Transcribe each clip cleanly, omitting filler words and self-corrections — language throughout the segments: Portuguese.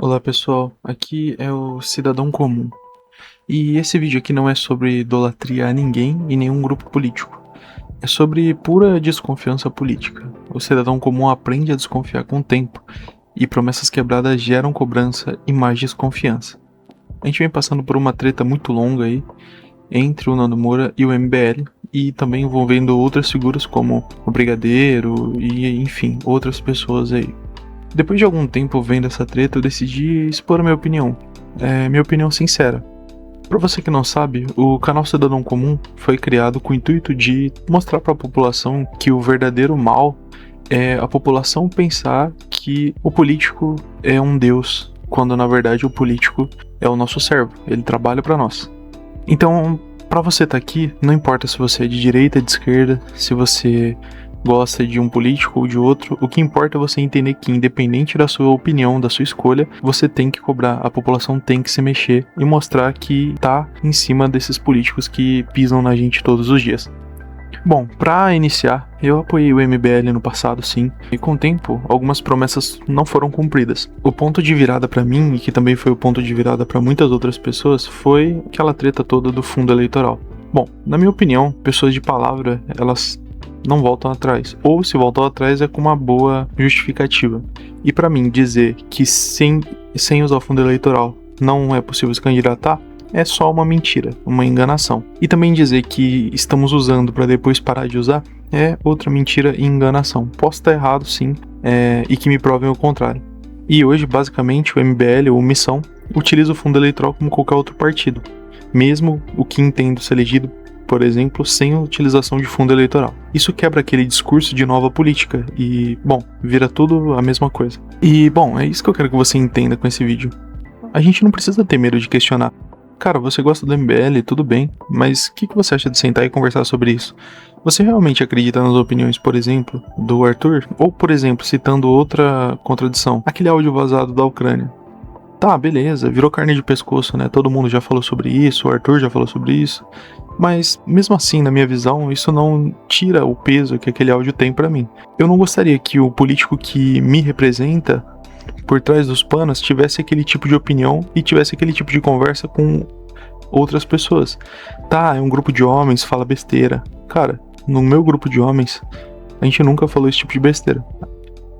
Olá pessoal, aqui é o Cidadão Comum. E esse vídeo aqui não é sobre idolatria a ninguém e nenhum grupo político. É sobre pura desconfiança política. O cidadão comum aprende a desconfiar com o tempo, e promessas quebradas geram cobrança e mais desconfiança. A gente vem passando por uma treta muito longa aí entre o Nando Moura e o MBL, e também envolvendo outras figuras como o Brigadeiro e, enfim, outras pessoas aí. Depois de algum tempo vendo essa treta, eu decidi expor a minha opinião. Minha opinião sincera. Para você que não sabe, o canal Cidadão Comum foi criado com o intuito de mostrar para a população que o verdadeiro mal é a população pensar que o político é um deus, quando na verdade o político é o nosso servo, ele trabalha para nós. Então, para você estar aqui, não importa se você é de direita, de esquerda, se você gosta de um político ou de outro, o que importa é você entender que, independente da sua opinião, da sua escolha, você tem que cobrar, a população tem que se mexer e mostrar que tá em cima desses políticos que pisam na gente todos os dias. Bom, para iniciar, eu apoiei o MBL no passado, sim, e com o tempo, algumas promessas não foram cumpridas. O ponto de virada para mim, e que também foi o ponto de virada para muitas outras pessoas, foi aquela treta toda do fundo eleitoral. Bom, na minha opinião, pessoas de palavra, elas não voltam atrás, ou se voltam atrás é com uma boa justificativa. E para mim, dizer que sem usar o fundo eleitoral não é possível se candidatar, é só uma mentira, uma enganação. E também dizer que estamos usando para depois parar de usar é outra mentira e enganação. Posso estar errado, sim, e que me provem o contrário. E hoje, basicamente, o MBL ou Missão utiliza o fundo eleitoral como qualquer outro partido, mesmo o que entendo ser elegido, por exemplo, sem a utilização de fundo eleitoral. Isso quebra aquele discurso de nova política e, bom, vira tudo a mesma coisa. E, bom, é isso que eu quero que você entenda com esse vídeo. A gente não precisa ter medo de questionar. Cara, você gosta do MBL, tudo bem, mas o que você acha de sentar e conversar sobre isso? Você realmente acredita nas opiniões, por exemplo, do Arthur? Ou, por exemplo, citando outra contradição, aquele áudio vazado da Ucrânia? Tá, beleza, virou carne de pescoço, né? Todo mundo já falou sobre isso, o Arthur já falou sobre isso. Mas, mesmo assim, na minha visão, isso não tira o peso que aquele áudio tem pra mim. Eu não gostaria que o político que me representa por trás dos panos tivesse aquele tipo de opinião e tivesse aquele tipo de conversa com outras pessoas. Tá, é um grupo de homens, fala besteira. Cara, no meu grupo de homens, a gente nunca falou esse tipo de besteira.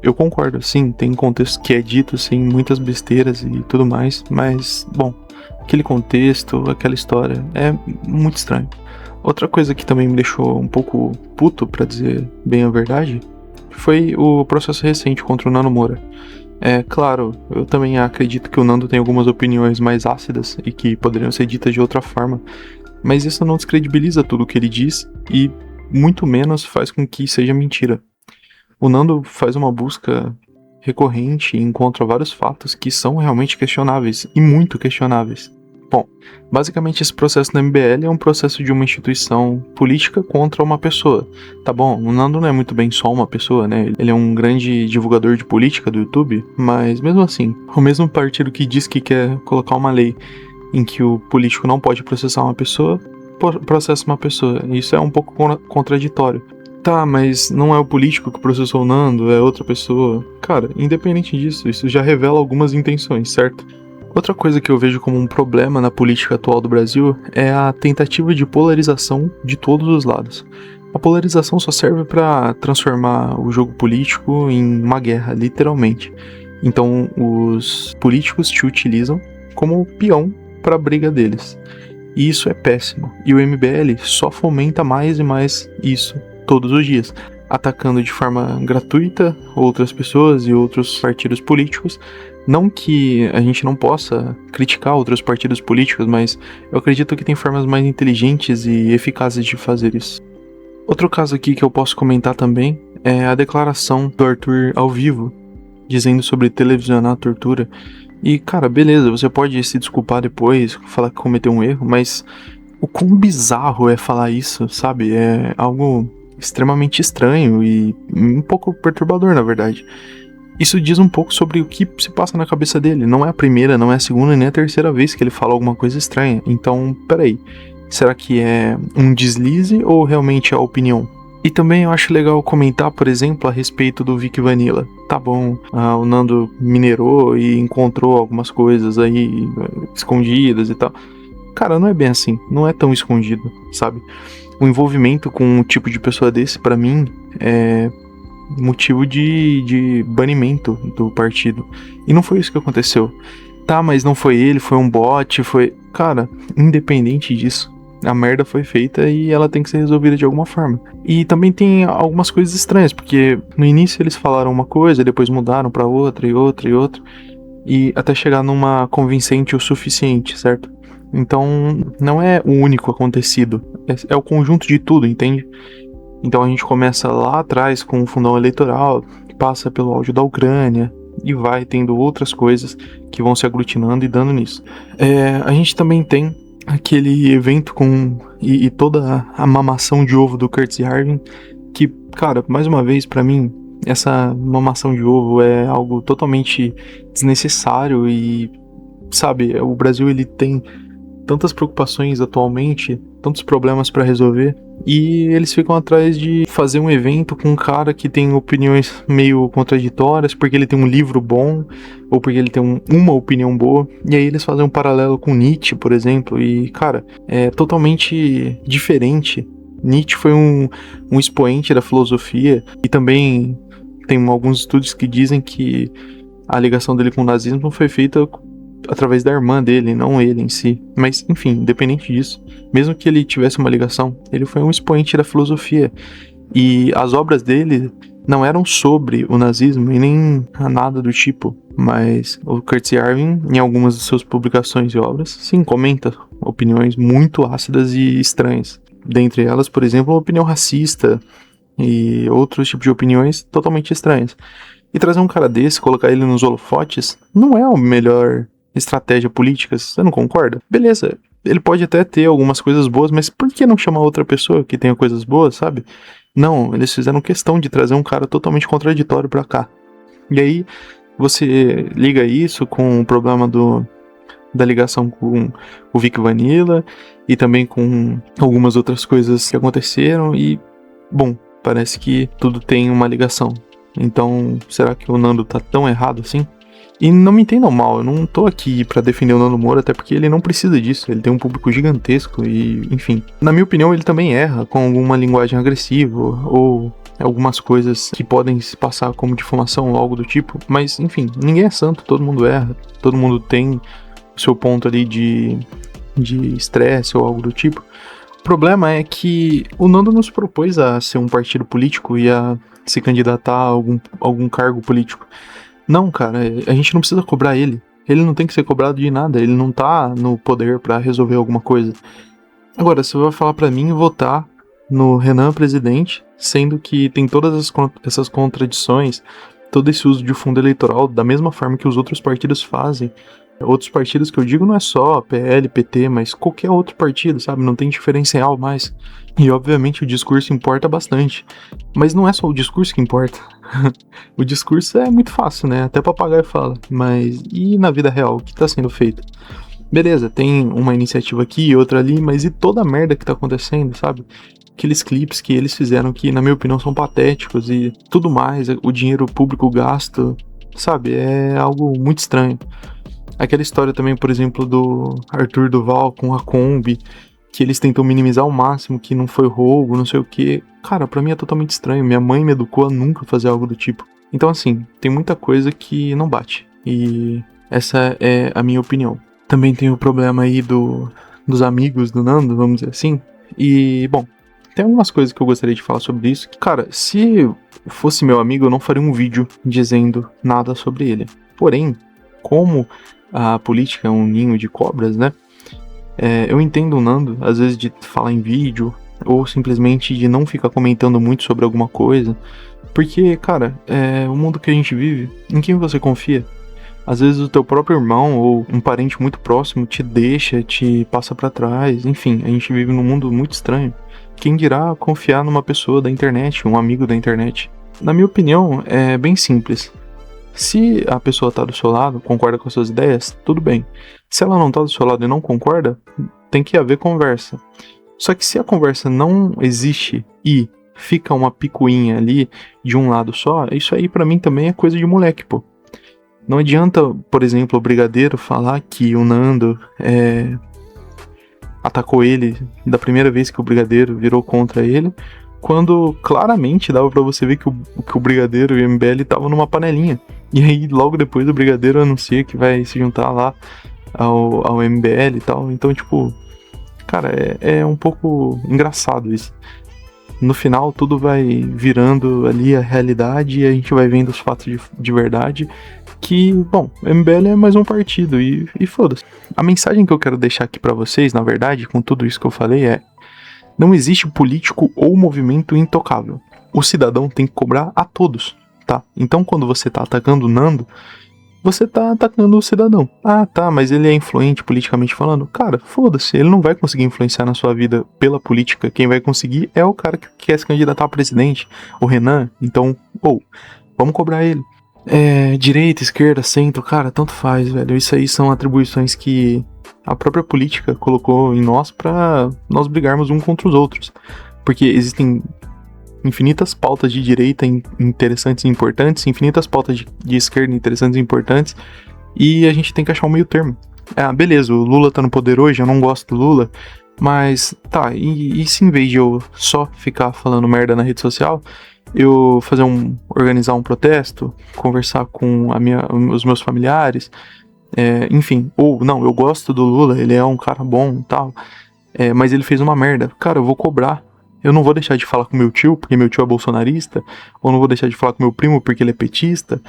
Eu concordo, sim, tem contexto que é dito, sim, muitas besteiras e tudo mais, mas, bom, aquele contexto, aquela história, é muito estranho. Outra coisa que também me deixou um pouco puto, pra dizer bem a verdade, foi o processo recente contra o Nando Moura. É claro, eu também acredito que o Nando tem algumas opiniões mais ácidas e que poderiam ser ditas de outra forma, mas isso não descredibiliza tudo o que ele diz e muito menos faz com que seja mentira. O Nando faz uma busca recorrente e encontra vários fatos que são realmente questionáveis e muito questionáveis. Bom, basicamente esse processo no MBL é um processo de uma instituição política contra uma pessoa. Tá bom, o Nando não é muito bem só uma pessoa, né? Ele é um grande divulgador de política do YouTube, mas mesmo assim, o mesmo partido que diz que quer colocar uma lei em que o político não pode processar uma pessoa, processa uma pessoa. Isso é um pouco contraditório. Tá, mas não é o político que processou o Nando, é outra pessoa. Cara, independente disso, isso já revela algumas intenções, certo? Outra coisa que eu vejo como um problema na política atual do Brasil é a tentativa de polarização de todos os lados. A polarização só serve para transformar o jogo político em uma guerra, literalmente. Então, os políticos te utilizam como peão para a briga deles. E isso é péssimo. E o MBL só fomenta mais e mais isso todos os dias, atacando de forma gratuita outras pessoas e outros partidos políticos. Não que a gente não possa criticar outros partidos políticos, mas eu acredito que tem formas mais inteligentes e eficazes de fazer isso. Outro caso aqui que eu posso comentar também é a declaração do Arthur ao vivo, dizendo sobre televisionar a tortura. E, cara, beleza, você pode se desculpar depois, falar que cometeu um erro, mas o quão bizarro é falar isso, sabe? É algo extremamente estranho e um pouco perturbador, na verdade. Isso diz um pouco sobre o que se passa na cabeça dele. Não é a primeira, não é a segunda, nem a terceira vez que ele fala alguma coisa estranha. Então, peraí. Será que é um deslize ou realmente é a opinião? E também eu acho legal comentar, por exemplo, a respeito do Vic Vanilla. Tá bom, o Nando minerou e encontrou algumas coisas aí escondidas e tal. Cara, não é bem assim, não é tão escondido, sabe? O envolvimento com um tipo de pessoa desse, pra mim, é motivo de banimento do partido. E não foi isso que aconteceu. Tá, mas não foi ele, foi um bot, foi. Cara, independente disso, a merda foi feita e ela tem que ser resolvida de alguma forma. E também tem algumas coisas estranhas, porque no início eles falaram uma coisa, depois mudaram pra outra e outra e outra, e até chegar numa convincente o suficiente, certo? Então, não é o único acontecido, é o conjunto de tudo, entende? Então a gente começa lá atrás com o fundão eleitoral, passa pelo áudio da Ucrânia e vai tendo outras coisas que vão se aglutinando e dando nisso. A gente também tem aquele evento com e toda a mamação de ovo do Curtis Yarvin, que, cara, mais uma vez, pra mim, essa mamação de ovo é algo totalmente desnecessário e, sabe, o Brasil ele tem tantas preocupações atualmente, tantos problemas pra resolver, e eles ficam atrás de fazer um evento com um cara que tem opiniões meio contraditórias, porque ele tem um livro bom, ou porque ele tem uma opinião boa, e aí eles fazem um paralelo com Nietzsche, por exemplo, e, cara, é totalmente diferente. Nietzsche foi um expoente da filosofia, e também tem alguns estudos que dizem que a ligação dele com o nazismo foi feita através da irmã dele, não ele em si. Mas, enfim, independente disso, mesmo que ele tivesse uma ligação, ele foi um expoente da filosofia. E as obras dele não eram sobre o nazismo e nem nada do tipo. Mas o Curtis Yarvin, em algumas de suas publicações e obras, sim, comenta opiniões muito ácidas e estranhas. Dentre elas, por exemplo, a opinião racista e outros tipos de opiniões totalmente estranhas. E trazer um cara desse, colocar ele nos holofotes, não é a melhor estratégia política, você não concorda? Beleza, ele pode até ter algumas coisas boas, mas por que não chamar outra pessoa que tenha coisas boas, sabe? Não, eles fizeram questão de trazer um cara totalmente contraditório pra cá. E aí, você liga isso com o problema da ligação com o Vic Vanilla e também com algumas outras coisas que aconteceram e, bom, parece que tudo tem uma ligação. Então, será que o Nando tá tão errado assim? E não me entendam mal, eu não tô aqui pra defender o Nando Moura, até porque ele não precisa disso, ele tem um público gigantesco e, enfim. Na minha opinião, ele também erra com alguma linguagem agressiva ou algumas coisas que podem se passar como difamação ou algo do tipo, mas, enfim, ninguém é santo, todo mundo erra, todo mundo tem o seu ponto ali de estresse ou algo do tipo. O problema é que o Nando nos propôs a ser um partido político e a se candidatar a algum cargo político. Não, cara, a gente não precisa cobrar ele. Ele não tem que ser cobrado de nada, ele não tá no poder pra resolver alguma coisa. Agora, você vai falar pra mim votar no Renan presidente, sendo que tem todas essas contradições, todo esse uso de fundo eleitoral, da mesma forma que os outros partidos fazem. Outros partidos que eu digo não é só PL, PT, mas qualquer outro partido, sabe? Não tem diferencial mais. E obviamente o discurso importa bastante. Mas não é só o discurso que importa. O discurso é muito fácil, né? Até papagaio fala. Mas e na vida real? O que tá sendo feito? Beleza, tem uma iniciativa aqui e outra ali, mas e toda a merda que tá acontecendo, sabe? Aqueles clipes que eles fizeram que, na minha opinião, são patéticos e tudo mais, o dinheiro público gasto, sabe? É algo muito estranho. Aquela história também, por exemplo, do Arthur Duval com a Kombi, que eles tentam minimizar ao máximo, que não foi roubo, não sei o que. Cara, pra mim é totalmente estranho. Minha mãe me educou a nunca fazer algo do tipo. Então, assim, tem muita coisa que não bate. E essa é a minha opinião. Também tem o problema aí dos amigos do Nando, vamos dizer assim. E, bom, tem algumas coisas que eu gostaria de falar sobre isso. Cara, se fosse meu amigo, eu não faria um vídeo dizendo nada sobre ele. Porém, como a política é um ninho de cobras, né? Eu entendo o Nando, às vezes, de falar em vídeo, ou simplesmente de não ficar comentando muito sobre alguma coisa. Porque, cara, o mundo que a gente vive, em quem você confia? Às vezes o teu próprio irmão ou um parente muito próximo te deixa, te passa pra trás. Enfim, a gente vive num mundo muito estranho. Quem dirá confiar numa pessoa da internet, um amigo da internet? Na minha opinião, é bem simples. Se a pessoa tá do seu lado, concorda com as suas ideias, tudo bem. Se ela não tá do seu lado e não concorda, tem que haver conversa. Só que se a conversa não existe e fica uma picuinha ali de um lado só, isso aí pra mim também é coisa de moleque, pô. Não adianta, por exemplo, o Brigadeiro falar que o Nando atacou ele da primeira vez que o Brigadeiro virou contra ele, quando claramente dava pra você ver que o Brigadeiro e o MBL estavam numa panelinha. E aí, logo depois, o Brigadeiro anuncia que vai se juntar lá ao MBL e tal. Então, tipo, cara, é um pouco engraçado isso. No final, tudo vai virando ali a realidade e a gente vai vendo os fatos de verdade. Que, bom, o MBL é mais um partido e foda-se. A mensagem que eu quero deixar aqui pra vocês, na verdade, com tudo isso que eu falei é: não existe político ou movimento intocável. O cidadão tem que cobrar a todos, tá? Então, quando você tá atacando o Nando, você tá atacando o cidadão. Ah, tá, mas ele é influente politicamente falando. Cara, foda-se, ele não vai conseguir influenciar na sua vida pela política. Quem vai conseguir é o cara que quer se candidatar a presidente, o Renan. Então, vamos cobrar ele. Direita, esquerda, centro, cara, tanto faz, velho. Isso aí são atribuições que a própria política colocou em nós pra nós brigarmos uns contra os outros. Porque existem infinitas pautas de direita interessantes e importantes, infinitas pautas de esquerda interessantes e importantes, e a gente tem que achar um meio termo. Beleza, o Lula tá no poder hoje, eu não gosto do Lula, mas tá, e se em vez de eu só ficar falando merda na rede social, eu organizar um protesto, conversar com os meus familiares, enfim, ou não, eu gosto do Lula, ele é um cara bom e tal, mas ele fez uma merda, cara, eu vou cobrar. Eu não vou deixar de falar com meu tio, porque meu tio é bolsonarista, ou não vou deixar de falar com meu primo porque ele é petista.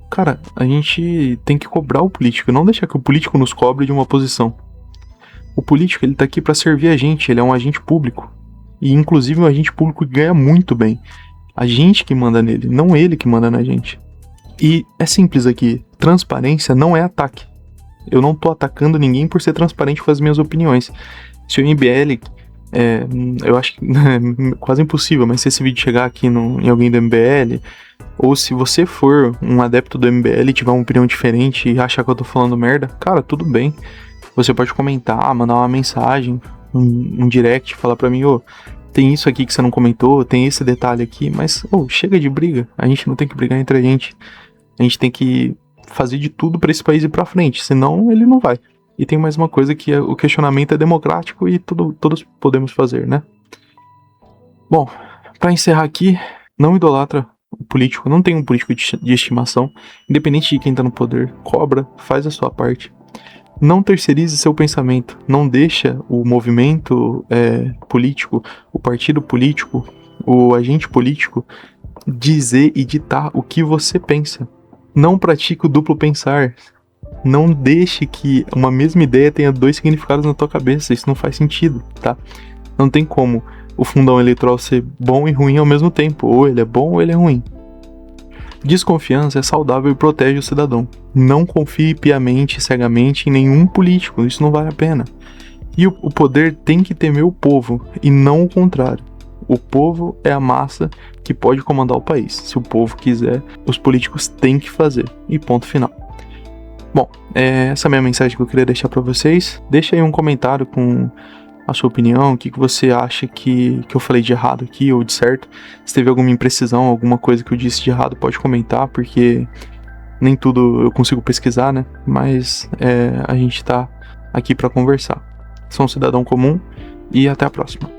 Cara, a gente tem que cobrar o político, não deixar que o político nos cobre de uma posição. O político, ele tá aqui pra servir a gente, ele é um agente público. E inclusive um agente público que ganha muito bem. A gente que manda nele, não ele que manda na gente. E é simples aqui, transparência não é ataque. Eu não tô atacando ninguém por ser transparente com as minhas opiniões. Se o MBL... eu acho que é quase impossível, mas se esse vídeo chegar aqui em alguém do MBL, ou se você for um adepto do MBL e tiver uma opinião diferente e achar que eu tô falando merda, cara, tudo bem. Você pode comentar, mandar uma mensagem, um direct, falar pra mim, tem isso aqui que você não comentou, tem esse detalhe aqui, mas, chega de briga. A gente não tem que brigar entre a gente. A gente tem que fazer de tudo pra esse país ir pra frente, senão ele não vai. E tem mais uma coisa que o questionamento é democrático e todos podemos fazer, né? Bom, pra encerrar aqui, não idolatra o político, não tem um político de estimação, independente de quem tá no poder, cobra, faz a sua parte. Não terceirize seu pensamento, não deixa o movimento político, o partido político, o agente político dizer e ditar o que você pensa. Não pratique o duplo pensar. Não deixe que uma mesma ideia tenha dois significados na tua cabeça. Isso não faz sentido, tá? Não tem como o fundão eleitoral ser bom e ruim ao mesmo tempo. Ou ele é bom ou ele é ruim. Desconfiança é saudável e protege o cidadão. Não confie piamente e cegamente em nenhum político. Isso não vale a pena. E o poder tem que temer o povo e não o contrário. O povo é a massa que pode comandar o país. Se o povo quiser, os políticos têm que fazer. E ponto final. Bom, essa é a minha mensagem que eu queria deixar pra vocês. Deixa aí um comentário com a sua opinião, o que você acha que eu falei de errado aqui ou de certo. Se teve alguma imprecisão, alguma coisa que eu disse de errado, pode comentar, porque nem tudo eu consigo pesquisar, né? Mas a gente tá aqui pra conversar. Sou um cidadão comum e até a próxima.